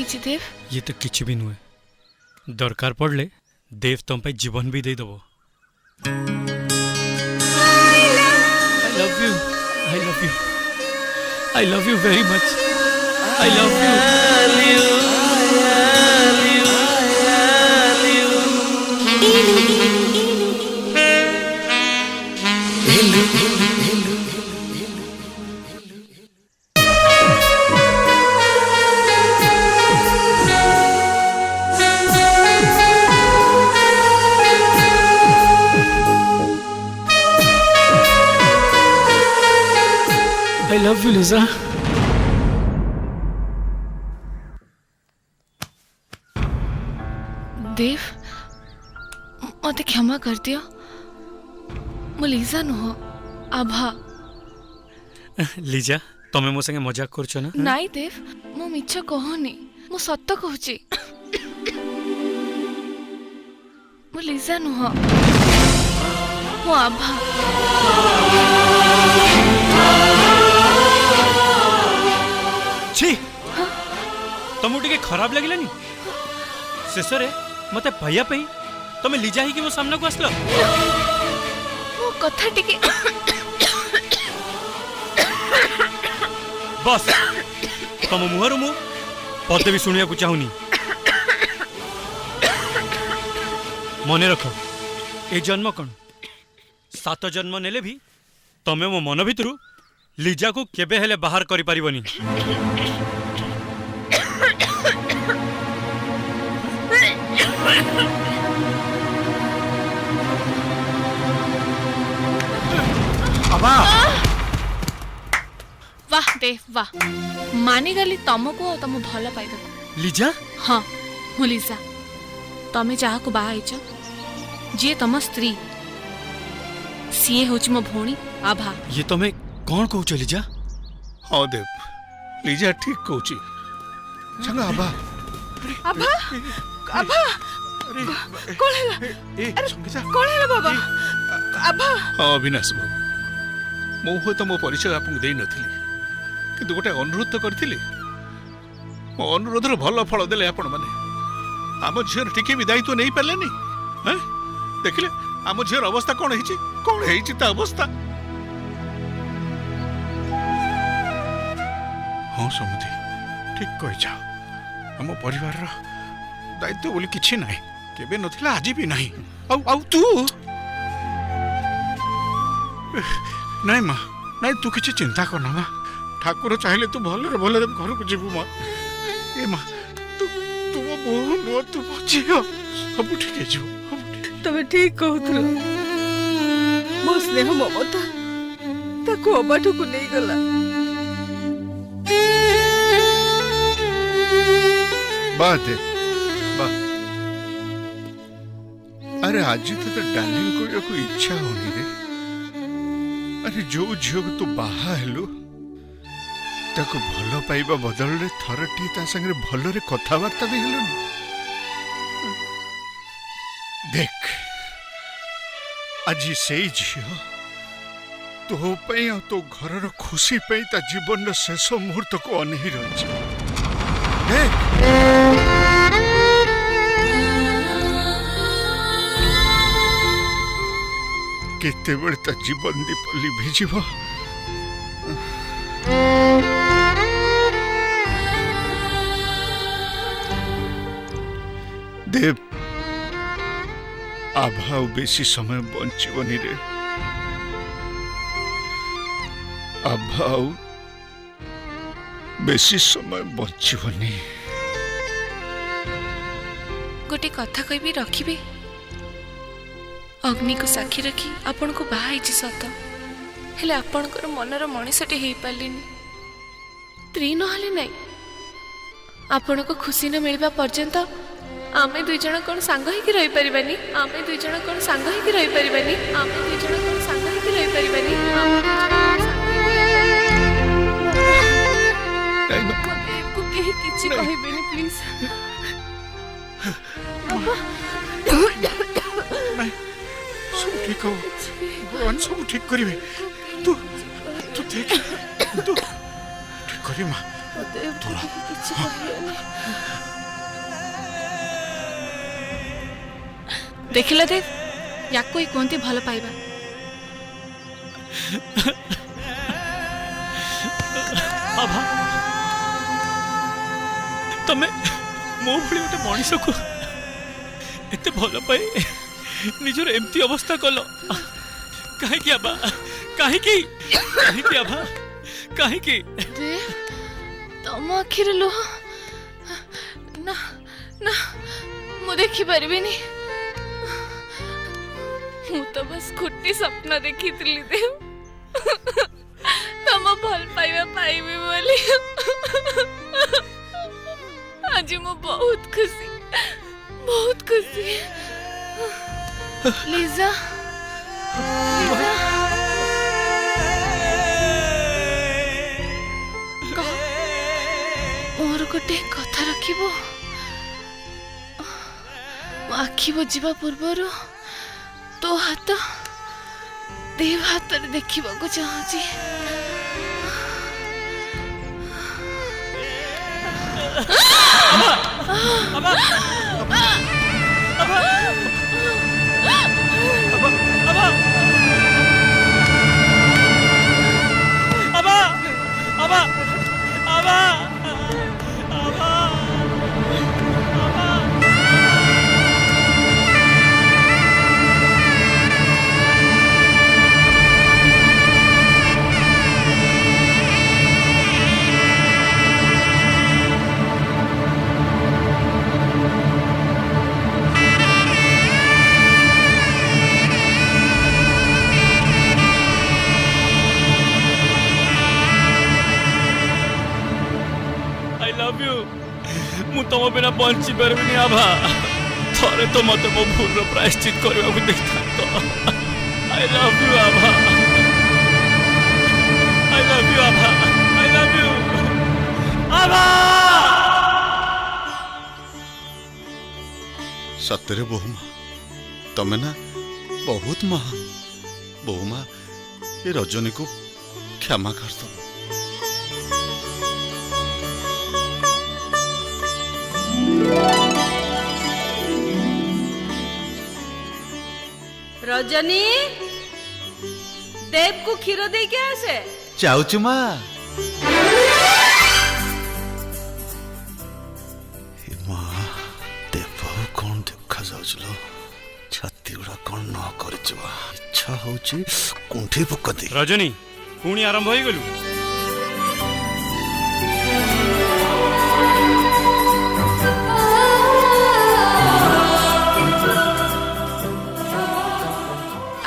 होईची देव? ये तो किछ भी नुहे, दरकार पड़ले देव तुम पे जीवन भी दे दबो। I love you, I love you, I love you very much, I love you. I love you, Lisa. देव मते क्षमा कर दियो, मु लीजा नुह आभा। लीजा तमे मो संगे मजाक करछो ना? नाई देव, मु मिछ कहनी, मु सत्य कहूची। मु लीजा नुह, मु आभा। छी तुमको टिके खराब लगिलानी? शेष रे मते भैया पे तमे लीजा ही कि मो सामना को आसलो। मो कथा टिके बस तुम मुहर मु पदे भी सुनिया को चाहूनी। मने रख ए जन्म कौन 7 जन्म नेले भी तमे मो मन भितरु लीजा को केबे हेले बाहर करि परिबनी। अबा वाह देव वाह, मानी गली तुमको और तुम भल पाइबा। लीजा? हाँ मु लीजा, तमे जहा को बाहा आइछ जे तम स्त्री सीए होच मो भोणी आभा। ये तमे कौन कहूछ लीजा? हाँ देव, लीजा ठीक कहूची। चलो आभा आभा आभा कोळेला ए संगीता कोळेला बाबा आभा। हाँ अविनाश बाबू, मो हो तो मो परिचय आपको दे नथिली, किंतु गोटे अनुरोध तो करथिली। मो अनुरोधर भल फल देले आपण माने। आम झीर टिके भी दायित्व नहीं पालेनी। हैं देखिले आम झीर अवस्था कौन हेची, कौन हेची ता अवस्था। हाँ समुदी ठीक कहि जाओ, आम परिवार रो दायित्व बोली किछि नाही, केबे नथिला आज भी नाही। आउ आउ तू नहीं माँ नहीं, तू किसी चिंता करना माँ। ठाकुर चाहे तू भले भले घर को जीवु माँ। ए माँ तू तू मो बोह नुह, तू मो झियो, सब ठीक है। तमे ठीक कहूथलो, मो स्नेह ममता ताको अबाठू को नहीं गला। बात है बा, अरे आज तो डार्लिंग को इच्छा होनी रे। अरे जो झील को तू बाहा हेलु ताको भल पाइबा बदल रे थरटी ता संगे भल रे कथावार्ता भी हेलुनी। देख आज से झील तो पई आ तो घर रो खुशी पई ता जीवन रो शेष मुहूर्त को अनही रही। देख केते बेले ता जीवन दीप लिभिजिव। देव आभा बेसी समय बंचीबनी रे। आभा बेसी समय बंचीबनी। गोटे कथा कहबी रखिबे, अग्नि को साक्षी रखी आपण को बाहा होइछि सत, हेले आपणकर मनर मनीषटे हेई पालिनी। स्त्री नहले नहीं, आपण को खुशी न मिलबा पर्यंत आमे दुई जण कोन सांग होई कि रहि परिबानी। आमे दुई जण कोन सांग होई कि रहि परिबानी। आमे दुई जण कोन सांग होई कि रहि परिबानी। को केही किछि कहबेनी प्लीज। सब ठीक हो भगवान, सब ठीक करिवे। तू तू देख, तू ठीक करी माँ। ଦେବକୁ ଟିକେ କିଛି କହିବନି। ଦେଖିଲ ଦେବ, ୟାକୁ ହିଁ କୁହନ୍ତି ଭଲ ପାଇବା। ଆଭା, ତମେ ମୋ ଭଳି ଗୋଟେ ମଣିଷକୁ ଏତେ ଭଲ ପାଇ ନିଜର ଏମିତି ଅବସ୍ଥା କଲ କାହିଁକି ଆଭା? କାହିଁକି କାହିଁକି ଆଭା? କାହିଁକି? ଦେବ, ତମ ଆଖିରେ ଲୁହ? ନା ନା, ମୁଁ ଦେଖିପାରିବିନି। ମୁଁ ତ ବାସ୍ ଗୋଟି ସ୍ୱପ୍ନ ଦେଖିଥିଲି ଦେବ, ତମ ଭଲ ପାଇବା ପାଇବି ବୋଲି। ଆଜି ମୁଁ ବହୁତ ଖୁସି, ବହୁତ ଖୁସି। ଲିଜା, ଲିଜା, କହ, ମୋର ଗୋଟେ କଥା ରଖିବ? ମୋ ଆଖି ବୁଜିବା ପୂର୍ବରୁ ତୋ ହାତ ଦେବ ହାତରେ ଦେଖିବାକୁ ଚାହୁଁଛି। I love you. ମୁଁ ତମ ବିନା ବଞ୍ଚି ପାରିବିନି ଆଭା। ଥରେ ତ ମତେ ମୋ ଭୁଲର ପ୍ରାୟଶ୍ଚିତ କରିବାକୁ ଦେଇଥାନ୍ତ। I love you Abha. I love you Abha. I love you ଆଭା। ସତରେ ବୋହୁମା, ତମେ ନା ବହୁତ ମହାନ। ବୋହୁମା, ଏ ରଜନୀକୁ କ୍ଷମା କରିଦବ। ରଜନୀ, ଦେବକୁ କ୍ଷୀର ଦେଇକି ଆସେ। ଯାଉଛୁ ମା। ମା, ଦେବ କଣ ଦେଖାଯାଉଛି ଲୋ? ଛାତି ଗୁଡା କଣ ନ କରିଯିବ, ଇଚ୍ଛା ହଉଛି କୁଣ୍ଠି ପକାନ୍ତି। ରଜନୀ, ପୁଣି ଆରମ୍ଭ ହେଇଗଲୁ?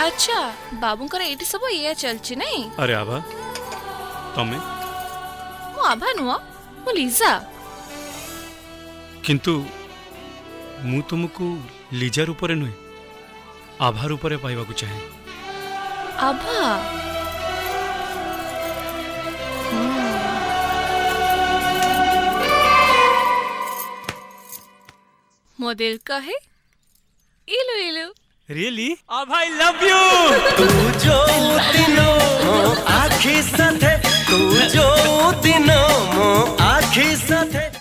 ଆଚ୍ଛା, ବାବୁଙ୍କର ଏଇଠି ସବୁ ଇଏ ଚାଲିଛି ନାଇଁ? ଆରେ ଆଭା, ତମେ? ମୁଁ ଆଭା ନୁହଁ, ମୁଁ ଲିଜା। କିନ୍ତୁ ମୁଁ ତୁମକୁ ଲିଜା ରୂପରେ ନୁହେଁ, ଆଭା ରୂପରେ ପାଇବାକୁ ଚାହେଁ। ଆଭା? ମୋ ଦିल କହେ ଇଲୁ ଇଲୁ। Really? Abha, I love you. तू जो दिनों मो आखी साथे, तू जो दिनों मो आखी साथे।